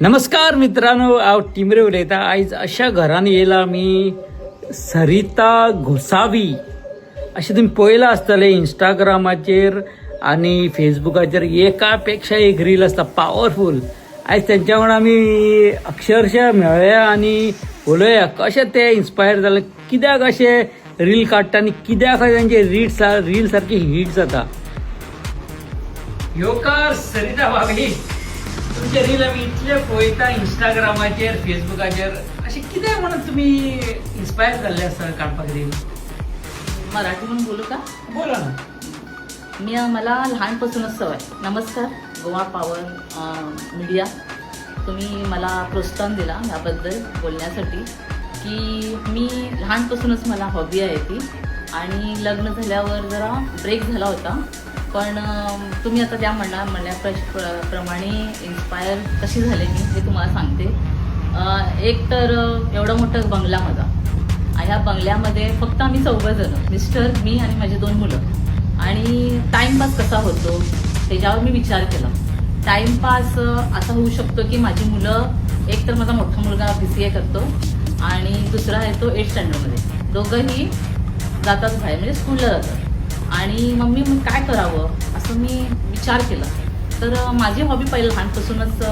नमस्कार मित्रांनो, हांव टिमरे उलयतां. आयज अशा घरान येयला आमी सरिता घोसावी. अशें तुमी पळयलां आसतलें इंस्टाग्रामाचेर आनी फेसबुकाचेर एका पेक्षा एक रील आसता पावरफूल. आयज तेंच्या वांगडा आमी अक्षरशः मेळया आनी उलोवया कशें ते इन्स्पायर जाले, कित्याक अशें रील काडटा आनी कित्याक तांचे रील सारकी हिट जाता. योकार सरिता भाभी, तुमचे रील आमी इतले पळयता इंस्टाग्रामाचेर फेसबुकाचेर, अशें कित्याक म्हणून तुमी इन्स्पायर जाल्ले आसता काडपाक रील? मराठी म्हणून बोलू का? बोला ना. मला लहानपासूनच सवय. नमस्कार गोवा पॉवर मीडिया, तुम्ही मला प्रोत्साहन दिला याबद्दल बोलण्यासाठी. की मी लहानपासूनच मला हॉबी आहे ती, आणि लग्न झाल्यावर जरा ब्रेक झाला होता. पण तुम्ही आता त्या प्रमाणे इन्स्पायर कशी झाले मी हे तुम्हाला सांगते. एक तर एवढं मोठं बंगला माझा, ह्या बंगल्यामध्ये फक्त आम्ही 4 जण, मिस्टर, मी आणि माझे 2 मुलं. आणि टाईमपास कसा होतो त्याच्यावर मी विचार केला. टाईमपास असा होऊ शकतो की माझी मुलं, एक तर माझा मोठा मुलगा BCA करतो आणि दुसरा आहे तो 8th स्टँडर्डमध्ये. दोघंही जातात बाहेर, म्हणजे स्कूलला जातात. आणि मम्मी मग काय करावं असं मी विचार केला. तर माझी हॉबी पहिल्यापासूनच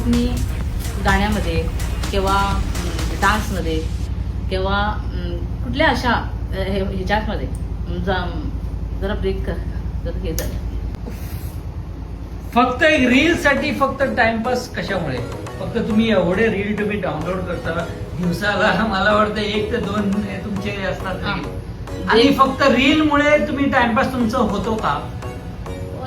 मी गाण्यामध्ये किंवा डान्समध्ये किंवा कुठल्या अशा ह्याच्यामध्ये जरा ब्रेक कर तर हे झालं. फक्त एक रील साठी फक्त टाइमपास कशामुळे? फक्त तुम्ही एवढे रील तुम्ही डाउनलोड करता दिवसाला, मला वाटतं 1 ते 2 तुमचे असतात reel. आणि फक्त रील मुळे तुम्ही टाइमपास तुमचं होतो का?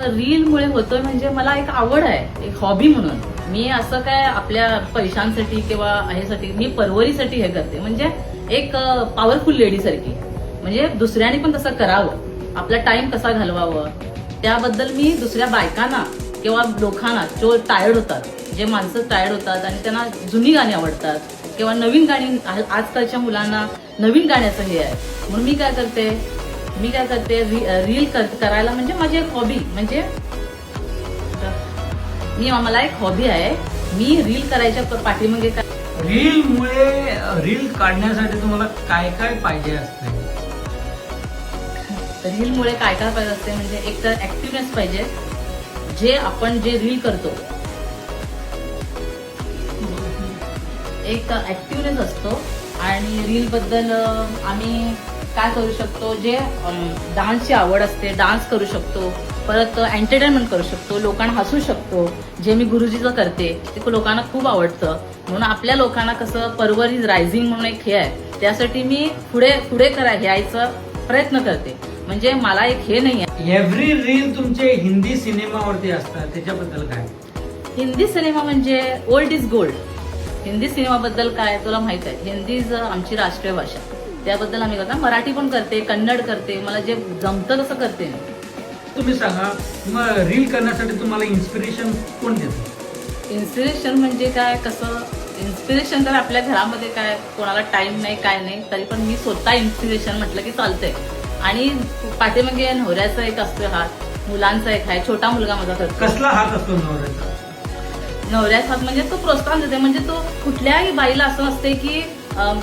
रील मुळे होतोय म्हणजे मला एक आवड आहे, एक हॉबी म्हणून. मी असं काय आपल्या पैशांसाठी किंवा ह्यासाठी, मी परवरीसाठी हे करते. म्हणजे एक पॉवरफुल लेडी सारखी, म्हणजे दुसऱ्याने पण तसं करावं, आपला टाइम कसा घालवावं त्याबद्दल मी दुसऱ्या बायकांना किंवा लोकांना जो टायर्ड होतात, जे माणसं टायर्ड होतात आणि त्यांना जुनी गाणी आवडतात किंवा नवीन गाणी, आजकालच्या मुलांना नवीन गाण्याचं हे आहे. म्हणून मी काय करते रील करायला, म्हणजे माझी एक हॉबी. म्हणजे मला एक हॉबी आहे. मी रील करायच्या पाठीमागे काय, रील काढण्यासाठी तुम्हाला काय काय पाहिजे असते? रीलमुळे काय काय पाहिजे असते म्हणजे एक तर ऍक्टिव्हनेस पाहिजे. आपण जे रील करतो एक ऍक्टिव्हनेस असतो. आणि रील बद्दल आम्ही काय करू शकतो, जे डान्सची आवड असते डान्स करू शकतो, परत एंटरटेनमेंट करू शकतो, लोकांना हसू शकतो. जे मी गुरुजीचं करते ते लोकांना खूप आवडतं. म्हणून आपल्या लोकांना कसं परवर इज रायझिंग म्हणून एक हे आहे, त्यासाठी मी पुढे यायचा प्रयत्न करते. म्हणजे मला एक हे नाही आहे. एव्हरी रील तुमचे हिंदी सिनेमावरती असतात, त्याच्याबद्दल काय? हिंदी सिनेमा म्हणजे ओल्ड इज गोल्ड. हिंदी सिनेमाबद्दल काय तुला माहित आहे, हिंदी आमची राष्ट्रीय भाषा, त्याबद्दल आम्ही करता. मराठी पण करते, कन्नड करते, मला जे जमतं तसं करते मी. तुम्ही सांगा, मग रील करण्यासाठी तुम्हाला इन्स्पिरेशन कोण देतं? इन्स्पिरेशन म्हणजे काय, कसं इन्स्पिरेशन तर आपल्या घरामध्ये काय कोणाला टाइम नाही काय नाही, तरी पण मी स्वतः इन्स्पिरेशन म्हटलं की चालतंय. आणि पाठीमागे नवऱ्याचा एक असतो हात, मुलांचा एक आहे, छोटा मुलगा माझा करतो. कसला हात असतो नवऱ्याचा? नवऱ्याचा हात म्हणजे तो प्रोत्साहन देते. म्हणजे तो कुठल्याही बाईला असं असते की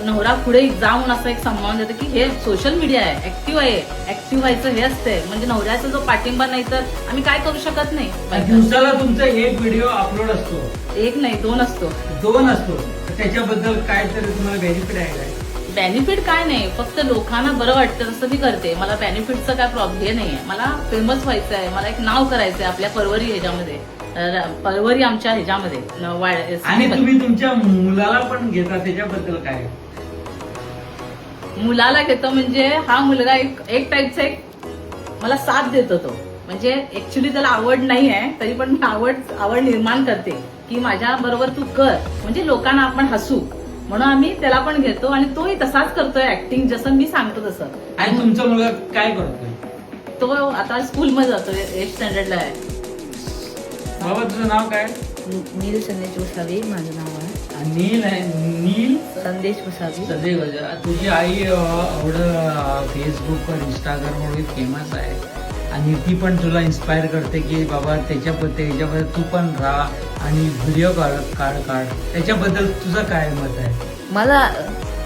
नवरा पुढे जाऊन असं एक सन्मान देते की हे सोशल मीडिया आहे, ऍक्टिव्ह व्हायचं हे असते. म्हणजे नवऱ्याचा जो पाठिंबा नाही तर आम्ही काय करू शकत नाही. दिवसाला तुमचा एक व्हिडिओ अपलोड असतो? एक नाही, 2 असतो. 2 असतो. त्याच्याबद्दल काय तरी तुम्हाला बेनिफिट आहे काय? बेनिफिट काय नाही, फक्त लोकांना बरं वाटतं तसं मी करते. मला बेनिफिटचं काय प्रॉब्लेम हे नाहीये. मला फेमस व्हायचं आहे, मला एक नाव करायचंय आपल्या परवरी ह्याच्यामध्ये, परवरी आमच्या ह्याच्यामध्ये. आणि तुम्ही तुमच्या मुलाला पण घेता, त्याच्याबद्दल काय? मुलाला घेतो म्हणजे हा मुलगा एक टाईपचा एक मला साथ देतो. तो म्हणजे ऍक्च्युली त्याला आवड नाही आहे, तरी पण मी आवड निर्माण करते की माझ्या बरोबर तू कर, म्हणजे लोकांना आपण हसू. म्हणून आम्ही त्याला पण घेतो आणि तोही तसाच करतोय ऍक्टिंग, जसं मी सांगतो तसं. आणि तुमचा मुलगा काय करतोय? तो आता स्कूलमध्ये जातोय, 8th स्टँडर्डला आहे. बाबा तुझं नाव काय? नील संदेश गोसावी माझं नाव आहे. नील संदेश गोसावी. सदैव. तुझी आई एवढं फेसबुकवर इंस्टाग्रामवर फेमस आहे, आणि ती पण तुला इन्स्पायर करते की बाबा त्याच्यामध्ये तू पण राहा, आणि व्हिडिओ काढ त्याच्याबद्दल तुझं काय मत आहे? मला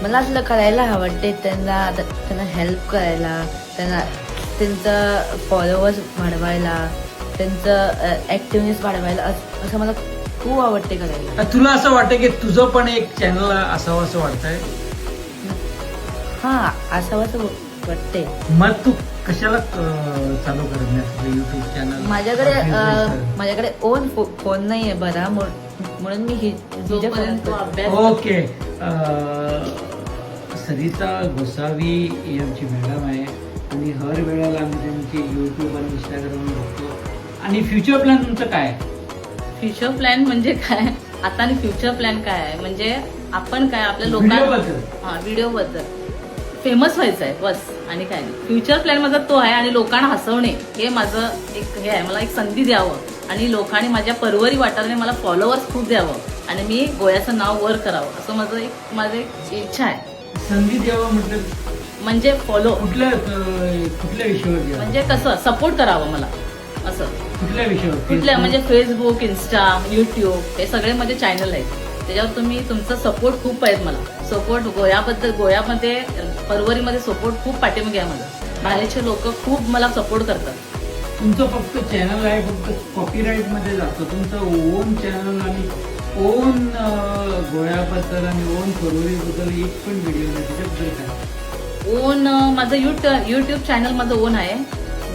मला असलं करायला आवडते, त्यांना हेल्प करायला, त्यांचं फॉलोअर्स वाढवायला, त्यांचं ऍक्टिव्हनेस वाढवायला असं मला खूप आवडते करायला. तुला असं वाटतं की तुझं पण एक चॅनल असावं असं वाटतंय? हा, असावं असं वाटते. मग तू कशाला चालू करत नाही तुझं युट्यूब चॅनल? माझ्याकडे ओन फोन नाही आहे बरा, म्हणून मी जोपर्यंत तो अभ्यास ओके. सरिता गोसावी ही आमची मॅडम आहे आणि हर वेळेला आम्ही त्यांची युट्यूब आणि इंस्टाग्राम बघतो. आणि फ्युचर प्लॅन तुमचं काय आहे? फ्युचर प्लॅन म्हणजे काय आता, आणि फ्युचर प्लॅन काय आहे म्हणजे आपण काय आपल्या लोकांना व्हिडिओ बद्दल फेमस व्हायचं आहे बस, आणि काय नाही. फ्युचर प्लॅन माझा तो आहे, आणि लोकांना हसवणे हे माझं एक हे आहे. मला एक संधी द्यावं आणि लोकांनी माझ्या परवरी वाटाने मला फॉलोअर्स खूप द्यावं आणि मी गोव्याचं नाव वर करावं, असं माझं एक इच्छा आहे. संधी द्यावं म्हटलं म्हणजे फॉलो कुठल्या विषयावर द्यावं? म्हणजे कसं सपोर्ट करावं मला, असं कुठल्या विषयावर? कुठल्या म्हणजे फेसबुक, इन्स्टा, युट्यूब हे सगळे माझे चॅनल आहेत. त्याच्यावर तुम्ही तुमचा सपोर्ट खूप आहेत मला. सपोर्ट गोव्यामध्ये परवरीमध्ये सपोर्ट खूप पाठीमागे आहे माझा. बाहेरचे लोक खूप मला सपोर्ट करतात. तुमचं फक्त चॅनल आहे, फक्त कॉपीराईट मध्ये जातं. तुमचं ओन चॅनल आणि ओन गोव्याबद्दल आणि ओन परवरीबद्दल एक पण व्हिडिओ नाही, त्याच्याबद्दल काय? ओन माझं युट्यूब चॅनल माझं ओन आहे,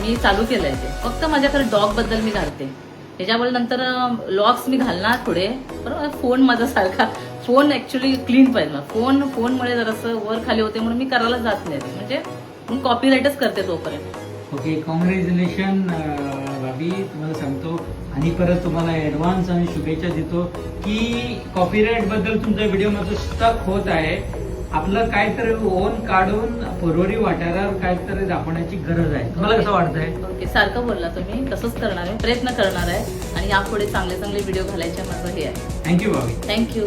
मी चालू केलंय ते. फक्त माझ्याकडे डॉग बद्दल मी घालते, त्याच्यामुळे नंतर लॉग्स मी घालणार पुढे. बरोबर, फोन माझा सारखा फोन ऍक्च्युली क्लीन पाहिजे मला. फोनमुळे जरासं वर खाली होते म्हणून मी करायला जात नाही, म्हणजे मी कॉपीराईटच करते तोपर्यंत. ओके, कॉंग्रॅच्युलेशन भाभी, तुम्हाला सांगतो आणि परत तुम्हाला ऍडव्हान्स आणि शुभेच्छा देतो की कॉपीराईट बद्दल तुमचा व्हिडिओ माझं स्टक होत आहे. आपलं काहीतरी ओन काढून परवरी वाटारावर काहीतरी दाखवण्याची गरज आहे. तुम्हाला कसं वाटतंय? ओके, सारखं बोलला तुम्ही, तसंच करणार आहे, प्रयत्न करणार आहे आणि यापुढे चांगले चांगले व्हिडिओ घालायचे माझं हे आहे. थँक्यू भाभी. थँक्यू.